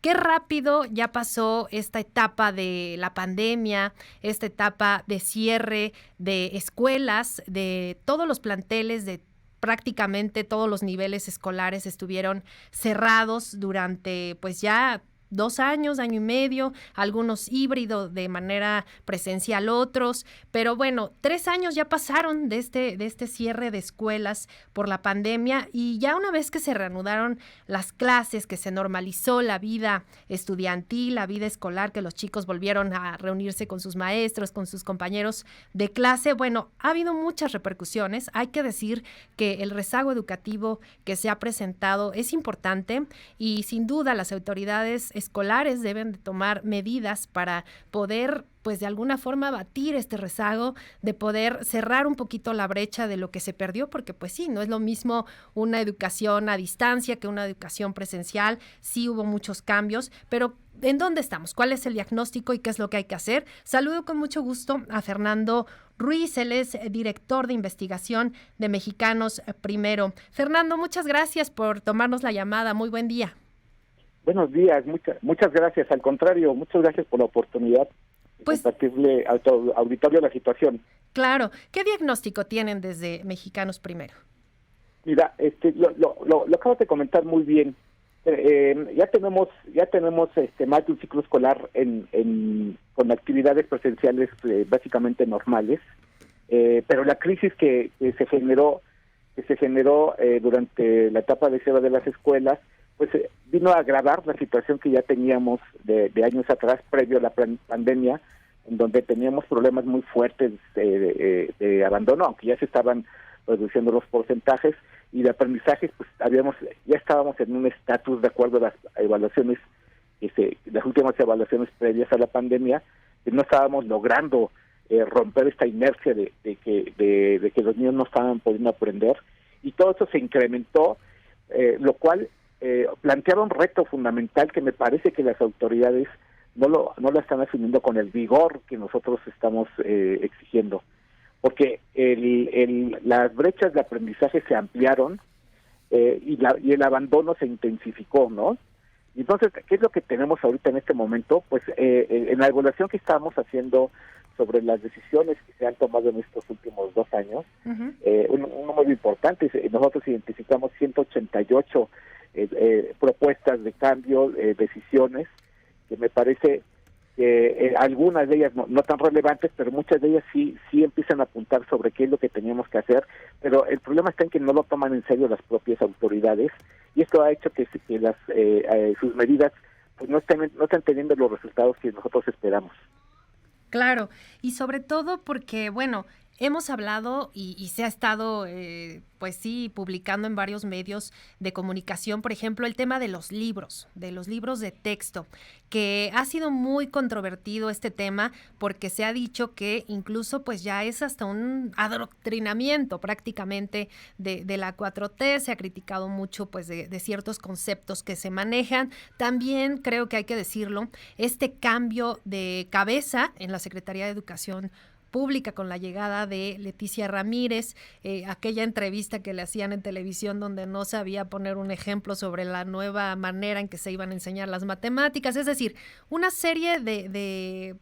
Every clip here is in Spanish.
qué rápido ya pasó esta etapa de la pandemia, esta etapa de cierre de escuelas, de todos los planteles, de prácticamente todos los niveles escolares estuvieron cerrados durante pues ya 2 años, año y medio, algunos híbridos de manera presencial, otros, pero bueno, 3 años ya pasaron de este cierre de escuelas por la pandemia, y ya una vez que se reanudaron las clases, que se normalizó la vida estudiantil, la vida escolar, que los chicos volvieron a reunirse con sus maestros, con sus compañeros de clase, bueno, ha habido muchas repercusiones. Hay que decir que el rezago educativo que se ha presentado es importante, y sin duda las autoridades escolares deben de tomar medidas para poder, pues de alguna forma, batir este rezago, de poder cerrar un poquito la brecha de lo que se perdió, porque pues sí, no es lo mismo una educación a distancia que una educación presencial. Sí hubo muchos cambios, pero ¿en dónde estamos? ¿Cuál es el diagnóstico y qué es lo que hay que hacer? Saludo con mucho gusto a Fernando Ruiz, él es director de investigación de Mexicanos Primero. Fernando, muchas gracias por tomarnos la llamada. Muy buen día. Buenos días, muchas gracias. Al contrario, muchas gracias por la oportunidad de compartirle a tu auditorio la situación. Claro. ¿Qué diagnóstico tienen desde Mexicanos Primero? Mira, lo acabas de comentar muy bien. Ya tenemos más de un ciclo escolar con actividades presenciales básicamente normales, pero la crisis que se generó durante la etapa de cierre de las escuelas, pues vino a agravar la situación que ya teníamos de años atrás, previo a la pandemia, en donde teníamos problemas muy fuertes de abandono, aunque ya se estaban reduciendo los porcentajes, y de aprendizaje, pues ya estábamos en un estatus de acuerdo a las evaluaciones, las últimas evaluaciones previas a la pandemia, que no estábamos logrando romper esta inercia de que los niños no estaban pudiendo aprender, y todo eso se incrementó, lo cual planteaba un reto fundamental que me parece que las autoridades no lo están asumiendo con el vigor que nosotros estamos exigiendo, porque las brechas de aprendizaje se ampliaron y el abandono se intensificó, ¿no? Y entonces, ¿qué es lo que tenemos ahorita en este momento? Pues en la evaluación que estamos haciendo sobre las decisiones que se han tomado en estos últimos 2 años, un número importante, nosotros identificamos 188 propuestas de cambio, decisiones, que me parece que algunas de ellas no tan relevantes, pero muchas de ellas sí empiezan a apuntar sobre qué es lo que teníamos que hacer, pero el problema está en que no lo toman en serio las propias autoridades, y esto ha hecho que sus medidas pues no están teniendo los resultados que nosotros esperamos. Claro, y sobre todo porque, bueno, hemos hablado y se ha estado, pues sí, publicando en varios medios de comunicación, por ejemplo, el tema de los libros de texto, que ha sido muy controvertido este tema, porque se ha dicho que incluso pues ya es hasta un adoctrinamiento prácticamente de la 4T, se ha criticado mucho pues de ciertos conceptos que se manejan. También creo que hay que decirlo, este cambio de cabeza en la Secretaría de Educación Pública con la llegada de Leticia Ramírez, aquella entrevista que le hacían en televisión donde no sabía poner un ejemplo sobre la nueva manera en que se iban a enseñar las matemáticas, es decir, una serie de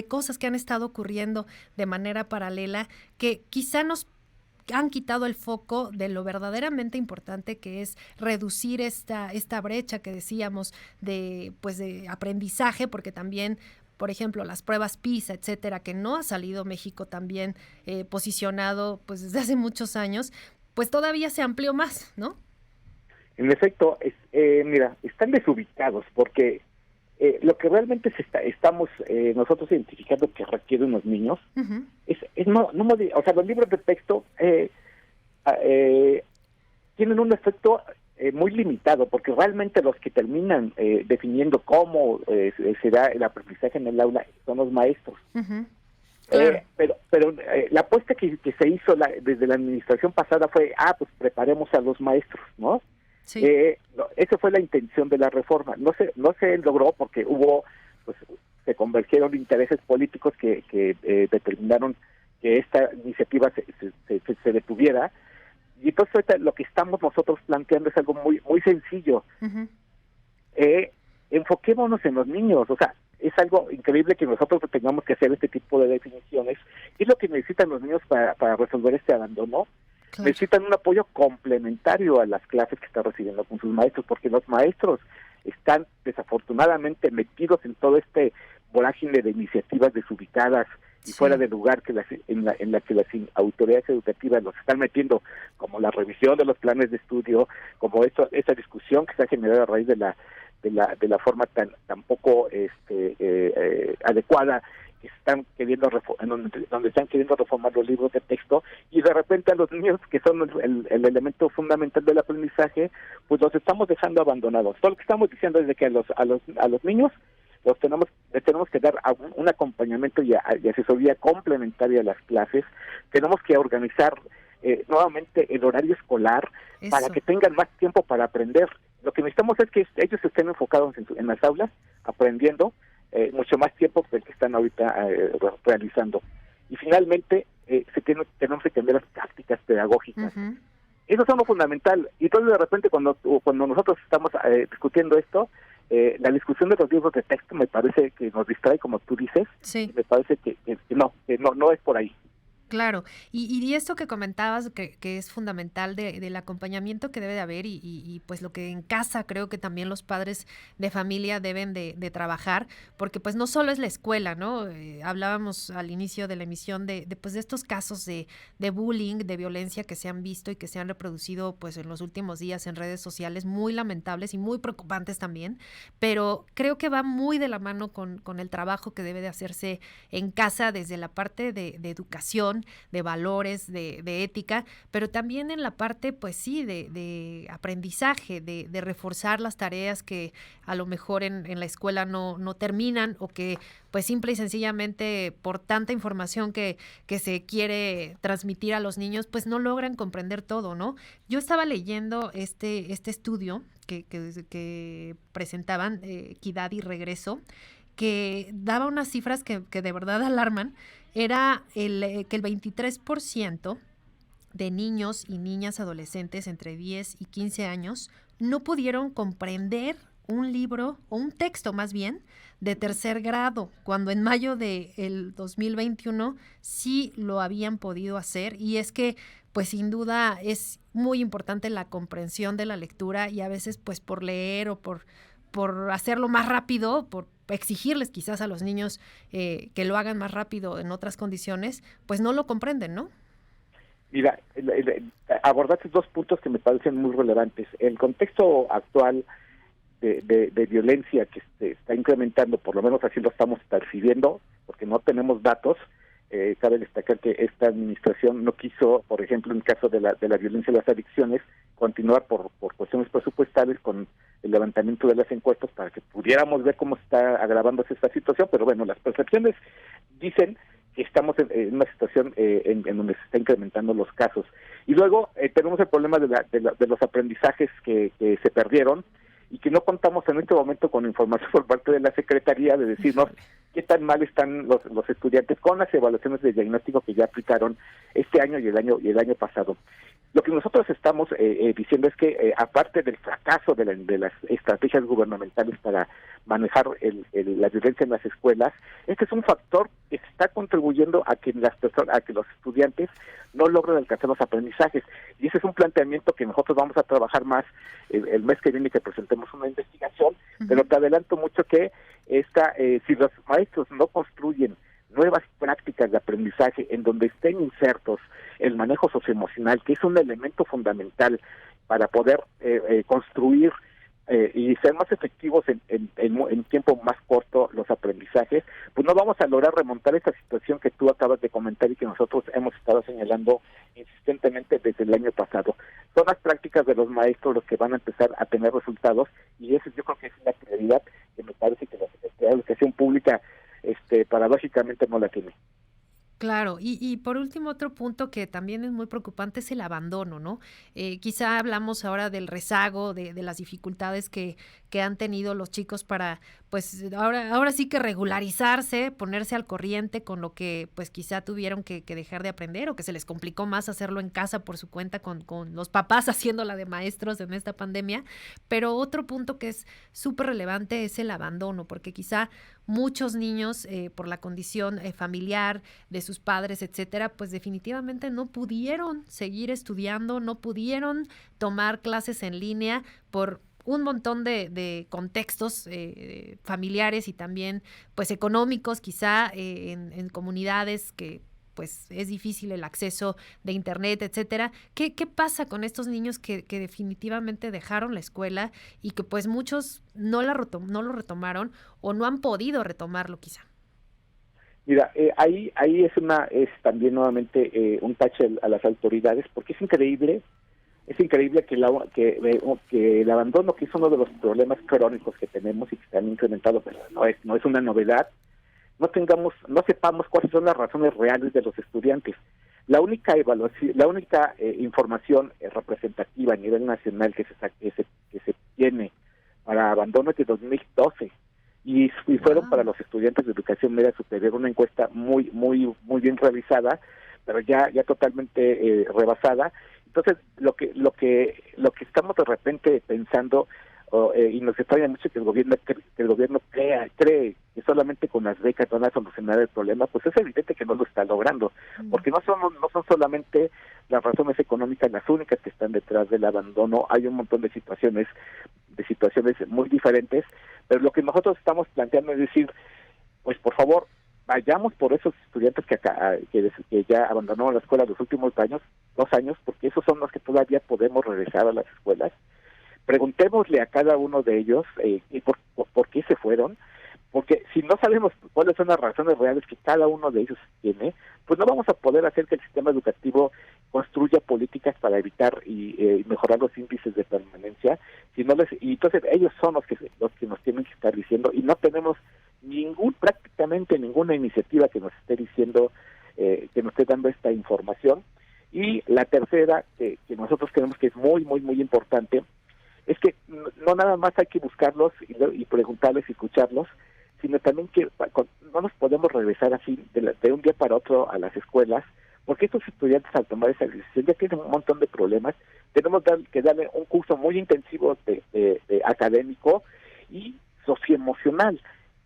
cosas que han estado ocurriendo de manera paralela que quizá nos han quitado el foco de lo verdaderamente importante, que es reducir esta brecha que decíamos de aprendizaje, porque también, por ejemplo, las pruebas PISA, etcétera, que no ha salido México también posicionado pues desde hace muchos años, pues todavía se amplió más, ¿no? En efecto, mira, están desubicados, porque lo que realmente estamos nosotros identificando que requieren los niños, uh-huh, o sea, los libros de texto tienen un efecto muy limitado, porque realmente los que terminan definiendo cómo se da el aprendizaje en el aula son los maestros. Uh-huh. Claro. Pero la apuesta que se hizo desde la administración pasada fue, pues preparemos a los maestros, ¿no? Sí. Esa fue la intención de la reforma. No se logró porque se convergieron intereses políticos que determinaron que esta iniciativa se detuviera. Y entonces ahorita lo que estamos nosotros planteando es algo muy muy sencillo. Uh-huh. enfoquémonos en los niños. O sea, es algo increíble que nosotros tengamos que hacer este tipo de definiciones. ¿Qué es lo que necesitan los niños para resolver este abandono? Claro. Necesitan un apoyo complementario a las clases que están recibiendo con sus maestros, porque los maestros están desafortunadamente metidos en todo este vorágine de iniciativas desubicadas y fuera de lugar en la que las autoridades educativas los están metiendo, como la revisión de los planes de estudio, como esa discusión que se ha generado a raíz de la forma tan poco adecuada que están queriendo donde están queriendo reformar los libros de texto, y de repente a los niños, que son el elemento fundamental del aprendizaje, pues los estamos dejando abandonados. Todo lo que estamos diciendo es de que a los niños les tenemos que dar un acompañamiento y asesoría complementaria a las clases. Tenemos que organizar nuevamente el horario escolar para que tengan más tiempo para aprender. Lo que necesitamos es que ellos estén enfocados en las aulas, aprendiendo mucho más tiempo que el que están ahorita realizando. Y finalmente, tenemos que cambiar las prácticas pedagógicas. Uh-huh. Eso es lo fundamental. Y entonces de repente cuando nosotros estamos discutiendo esto, la discusión de los libros de texto me parece que nos distrae, como tú dices. Sí. Me parece que no es por ahí. Claro, y esto que comentabas que es fundamental del acompañamiento que debe de haber y pues lo que en casa creo que también los padres de familia deben de trabajar, porque pues no solo es la escuela, ¿no? Hablábamos al inicio de la emisión de estos casos de bullying, de violencia que se han visto y que se han reproducido pues en los últimos días en redes sociales, muy lamentables y muy preocupantes también, pero creo que va muy de la mano con el trabajo que debe de hacerse en casa desde la parte de educación, de valores, de ética, pero también en la parte, pues sí, de aprendizaje, de reforzar las tareas que a lo mejor en la escuela no terminan o que pues simple y sencillamente por tanta información que se quiere transmitir a los niños, pues no logran comprender todo, ¿no? Yo estaba leyendo este estudio que presentaban, Equidad y Regreso, que daba unas cifras que de verdad alarman. Era que el 23% de niños y niñas adolescentes entre 10 y 15 años no pudieron comprender un libro, o un texto más bien, de tercer grado, cuando en mayo del 2021 sí lo habían podido hacer. Y es que, pues sin duda, es muy importante la comprensión de la lectura y a veces, pues por leer o por hacerlo más rápido, por exigirles quizás a los niños que lo hagan más rápido en otras condiciones, pues no lo comprenden, ¿no? Mira, abordaste dos puntos que me parecen muy relevantes. El contexto actual de violencia que se está incrementando, por lo menos así lo estamos percibiendo, porque no tenemos datos. Cabe destacar que esta administración no quiso, por ejemplo, en el caso de la violencia y las adicciones, continuar por cuestiones presupuestales con el levantamiento de las encuestas para que pudiéramos ver cómo está agravándose esta situación, pero bueno, las percepciones dicen que estamos en una situación en donde se está incrementando los casos. Y luego tenemos el problema de los aprendizajes que se perdieron y que no contamos en este momento con información por parte de la Secretaría de decirnos qué tan mal están los estudiantes con las evaluaciones de diagnóstico que ya aplicaron este año y el año pasado. Lo que nosotros estamos diciendo es que aparte del fracaso de las estrategias gubernamentales para manejar la violencia en las escuelas, este es un factor que está contribuyendo a que los estudiantes no logren alcanzar los aprendizajes. Y ese es un planteamiento que nosotros vamos a trabajar más el mes que viene, que presentemos una investigación, uh-huh. Pero te adelanto mucho que si los maestros no construyen nuevas prácticas de aprendizaje en donde estén insertos el manejo socioemocional, que es un elemento fundamental para poder construir y ser más efectivos en tiempo más corto los aprendizajes, pues no vamos a lograr remontar esta situación que tú acabas de comentar y que nosotros hemos estado señalando insistentemente desde el año pasado. Son las prácticas de los maestros los que van a empezar a tener resultados, y eso yo creo que es una prioridad que me parece que la Secretaría de Educación Pública paradójicamente no la tiene. Claro, y por último otro punto que también es muy preocupante es el abandono, ¿no? Quizá hablamos ahora del rezago, de las dificultades que que han tenido los chicos para, pues ahora sí que regularizarse, ponerse al corriente con lo que pues quizá tuvieron que dejar de aprender o que se les complicó más hacerlo en casa por su cuenta con los papás haciéndola de maestros en esta pandemia. Pero otro punto que es súper relevante es el abandono, porque quizá muchos niños por la condición familiar de sus padres, etcétera, pues definitivamente no pudieron seguir estudiando, no pudieron tomar clases en línea por un montón de contextos familiares y también pues económicos, quizá en comunidades que pues es difícil el acceso de internet, etcétera. ¿Qué pasa con estos niños que definitivamente dejaron la escuela y que pues muchos no lo retomaron o no han podido retomarlo quizá? Mira, ahí es también nuevamente un tache a las autoridades, porque es increíble que el abandono, que es uno de los problemas crónicos que tenemos y que se han incrementado, pero no es una novedad, no sepamos cuáles son las razones reales de los estudiantes. La única evaluación, información representativa a nivel nacional que se tiene para abandono es de 2012 y fueron para los estudiantes de educación media superior una encuesta muy bien realizada, pero ya totalmente rebasada. Entonces lo que estamos de repente pensando y nos extraña mucho que el gobierno cree que solamente con las becas van a solucionar el problema, pues es evidente que no lo está logrando, porque no son solamente las razones económicas las únicas que están detrás del abandono. Hay un montón de situaciones muy diferentes, pero lo que nosotros estamos planteando es decir, pues por favor, vayamos por esos estudiantes que ya abandonaron la escuela los últimos 2 años, porque esos son los que todavía podemos regresar a las escuelas. Preguntémosle a cada uno de ellos por qué se fueron, porque si no sabemos cuáles son las razones reales que cada uno de ellos tiene, pues no vamos a poder hacer que el sistema educativo construya políticas para evitar y mejorar los índices de permanencia. Y entonces ellos son los que nos tienen que estar diciendo, y no tenemos prácticamente ninguna iniciativa que nos esté diciendo, que nos esté dando esta información. Y la tercera, que nosotros creemos que es muy importante, es que no nada más hay que buscarlos y preguntarles y escucharlos, sino también que no nos podemos regresar así de un día para otro a las escuelas, porque estos estudiantes al tomar esa decisión ya tienen un montón de problemas. Tenemos que darle un curso muy intensivo de académico y socioemocional,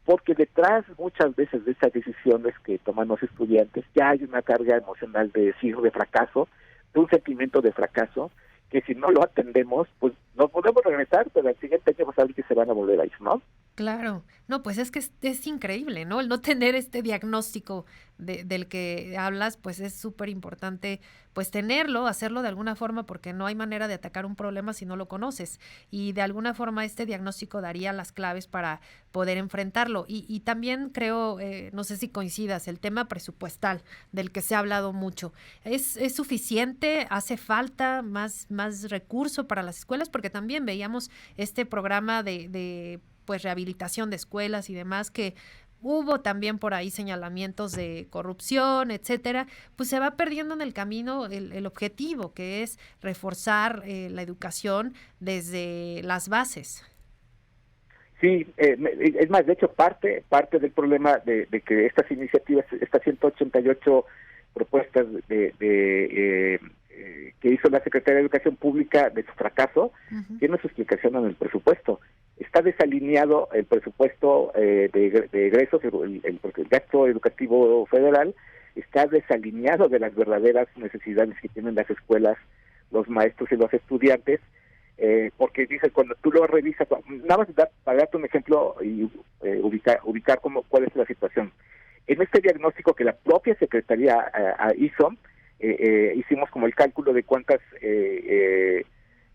porque detrás muchas veces de esas decisiones que toman los estudiantes ya hay una carga emocional de fracaso, de un sentimiento de fracaso, que si no lo atendemos, pues nos podemos regresar, pero al siguiente año vamos a ver que se van a volver a ir, ¿no? Claro, no, pues es que es increíble, ¿no? El no tener este diagnóstico del que hablas, pues es súper importante, pues tenerlo, hacerlo de alguna forma, porque no hay manera de atacar un problema si no lo conoces. Y de alguna forma este diagnóstico daría las claves para poder enfrentarlo. Y también creo, no sé si coincidas, el tema presupuestal, del que se ha hablado mucho. ¿Es suficiente? ¿Hace falta más recurso para las escuelas? Porque también veíamos este programa de pues rehabilitación de escuelas y demás, que hubo también por ahí señalamientos de corrupción, etcétera, pues se va perdiendo en el camino el objetivo, que es reforzar la educación desde las bases. Sí, es más, de hecho, parte del problema de que estas iniciativas, estas 188 propuestas que hizo la Secretaría de Educación Pública de su fracaso, tiene su explicación en el presupuesto. Está desalineado el presupuesto de egresos, el gasto educativo federal, está desalineado de las verdaderas necesidades que tienen las escuelas, los maestros y los estudiantes, porque dice, cuando tú lo revisas, nada más para darte un ejemplo y ubicar cuál es la situación. En este diagnóstico que la propia Secretaría hizo, hicimos como el cálculo de cuántas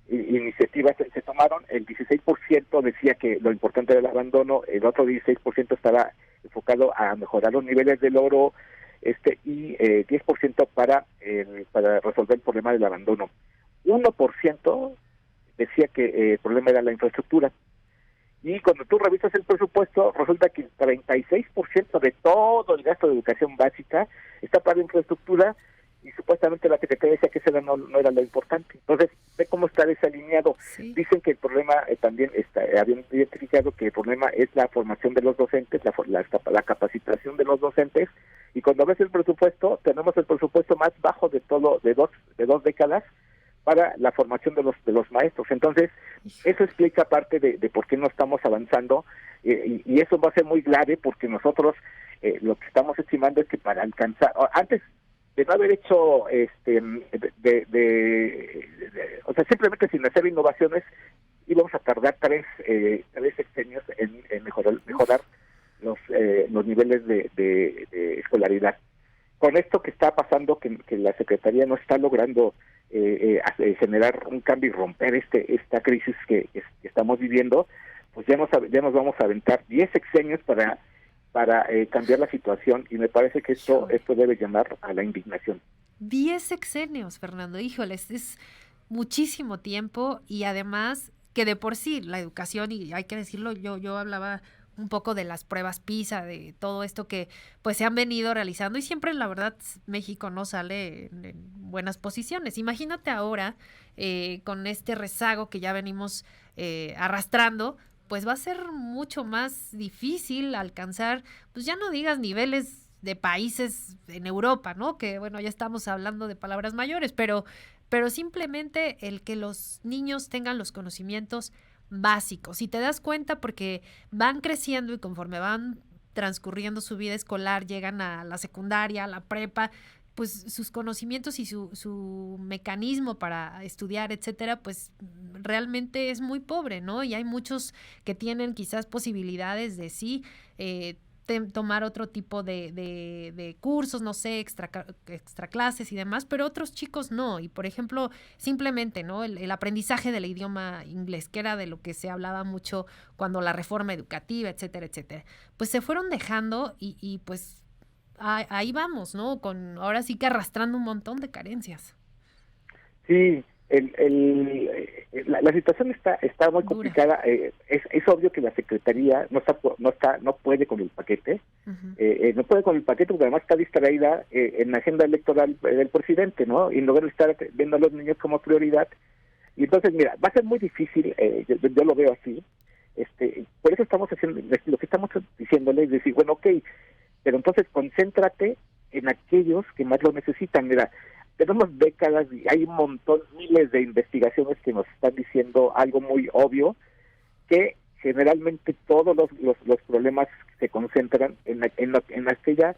iniciativas se tomaron. El 16% decía que lo importante era el abandono, el otro 16% estaba enfocado a mejorar los niveles de logro, y 10% para resolver el problema del abandono. 1% decía que el problema era la infraestructura. Y cuando tú revisas el presupuesto, resulta que el 36% de todo el gasto de educación básica está para infraestructura, y supuestamente la Secretaría decía que ese no era lo importante. Entonces, ve cómo está desalineado. Sí. Dicen que el problema también habían identificado que el problema es la formación de los docentes, la capacitación de los docentes, y cuando ves el presupuesto, tenemos el presupuesto más bajo de dos décadas para la formación de los maestros. Entonces, eso explica parte de por qué no estamos avanzando, y eso va a ser muy grave porque nosotros lo que estamos estimando es que para alcanzar, antes de no haber hecho, o sea, simplemente sin hacer innovaciones, íbamos a tardar tres sexenios en mejorar los niveles de escolaridad. Con esto que está pasando, que la Secretaría no está logrando generar un cambio y romper esta crisis que estamos viviendo, pues ya nos vamos a aventar 10 sexenios para cambiar la situación, y me parece que esto debe llamar a la indignación. 10 sexenios, Fernando, híjoles, es muchísimo tiempo, y además que de por sí la educación, y hay que decirlo, yo hablaba un poco de las pruebas PISA, de todo esto que pues se han venido realizando, y siempre la verdad México no sale en buenas posiciones. Imagínate ahora con este rezago que ya venimos arrastrando, pues va a ser mucho más difícil alcanzar, pues ya no digas niveles de países en Europa, ¿no? Que bueno, ya estamos hablando de palabras mayores, pero simplemente el que los niños tengan los conocimientos básicos. Si te das cuenta, porque van creciendo y conforme van transcurriendo su vida escolar, llegan a la secundaria, a la prepa, pues sus conocimientos y su mecanismo para estudiar, etcétera, pues realmente es muy pobre, ¿no? Y hay muchos que tienen quizás posibilidades de sí tomar otro tipo de cursos, no sé, extra clases y demás, pero otros chicos no. Y por ejemplo, simplemente, ¿no? El aprendizaje del idioma inglés, que era de lo que se hablaba mucho cuando la reforma educativa, etcétera, etcétera, pues se fueron dejando, y pues ahí vamos, ¿no? Ahora sí que arrastrando un montón de carencias. Sí, la situación está muy complicada. Es obvio que la Secretaría no puede con el paquete. Uh-huh. No puede con el paquete porque además está distraída en la agenda electoral del presidente, ¿no? Y en lugar de estar viendo a los niños como prioridad. Y entonces, mira, va a ser muy difícil, yo lo veo así. Por eso estamos haciendo, lo que estamos diciéndole es decir, bueno, ok, pero entonces concéntrate en aquellos que más lo necesitan. Mira, tenemos décadas y hay un montón, miles de investigaciones que nos están diciendo algo muy obvio, que generalmente todos los problemas se concentran en aquellas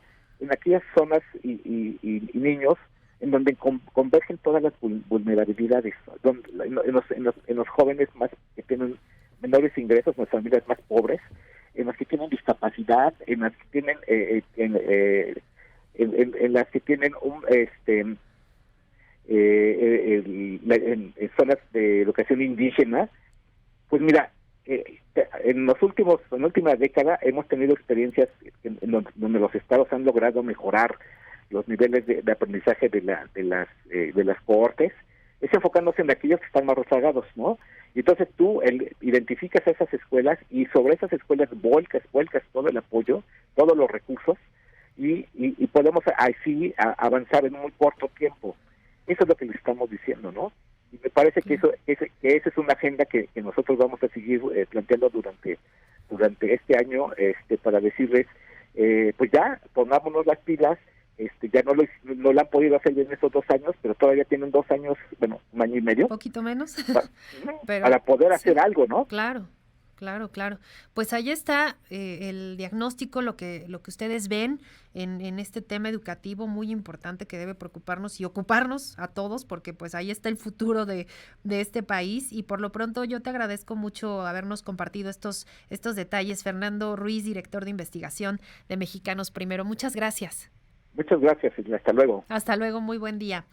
zonas y niños en donde convergen todas las vulnerabilidades, en los jóvenes más que tienen menores ingresos, en las familias más pobres, en las que tienen discapacidad, en las que tienen en las que tienen en zonas de educación indígena. Pues mira, en la última década hemos tenido experiencias donde los estados han logrado mejorar los niveles de aprendizaje de las cohortes, es enfocándose en aquellos que están más rezagados, ¿no? Y entonces tú identificas esas escuelas, y sobre esas escuelas vuelcas todo el apoyo, todos los recursos, y podemos así avanzar en muy corto tiempo. Eso es lo que les estamos diciendo, ¿no? Y me parece que esa es una agenda que nosotros vamos a seguir planteando durante este año, para decirles, pues ya, pongámonos las pilas. Ya no lo han podido hacer en estos 2 años, pero todavía tienen 2 años, bueno, un año y medio. Un poquito menos. Para poder hacer algo, ¿no? Claro. Pues ahí está el diagnóstico, lo que ustedes ven en este tema educativo muy importante que debe preocuparnos y ocuparnos a todos, porque pues ahí está el futuro de este país. Y por lo pronto yo te agradezco mucho habernos compartido estos detalles. Fernando Ruiz, director de investigación de Mexicanos Primero. Muchas gracias. Muchas gracias y hasta luego. Hasta luego, muy buen día.